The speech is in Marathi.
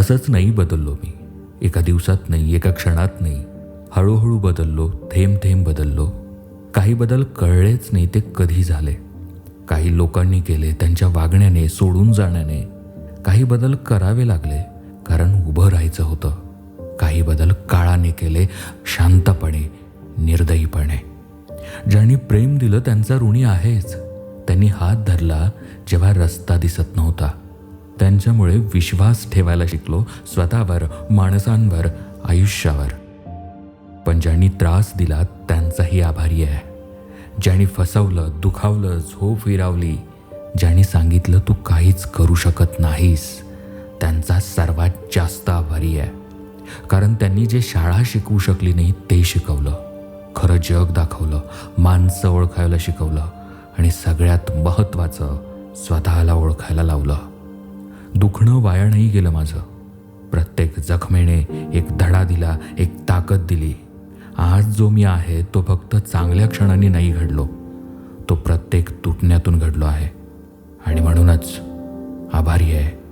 असंच नाही बदललो मी. एका दिवसात नाही, एका क्षणात नाही. हळूहळू बदललो, थेंब थेंब बदललो. काही बदल कळलेच नाही ते कधी झाले. काही लोकांनी केले त्यांच्या वागण्याने, सोडून जाण्याने. काही बदल करावे लागले कारण उभं राहायचं होतं. काही बदल काळाने केले, शांतपणे, निर्दयीपणे. ज्यांनी प्रेम दिलं त्यांचा ऋणी आहेच. त्यांनी हात धरला जेव्हा रस्ता दिसत नव्हता. त्यांच्यामुळे विश्वास ठेवायला शिकलो स्वतःवर, माणसांवर, आयुष्यावर. पण ज्यांनी त्रास दिला त्यांचाही आभारी आहे. ज्यांनी फसवलं, दुखावलं, झोप हिरावली, ज्यांनी सांगितलं तू काहीच करू शकत नाहीस, त्यांचा सर्वात जास्त आभारी आहे. कारण त्यांनी जे शाळा शिकवू शकली नाही ते शिकवलं, खरं जग दाखवलं, माणसं ओळखायला शिकवलं आणि सगळ्यात महत्त्वाचं स्वतःला ओळखायला लावलं. दुखणं वाया नाही गेलं माझं. प्रत्येक जखमेने एक धडा दिला, एक ताकद दिली. आज जो मी आहे तो फक्त चांगल्या क्षणांनी नाही घडलो, तो प्रत्येक तुटण्यातून घडलो आहे. आणि म्हणूनच आभारी आहे.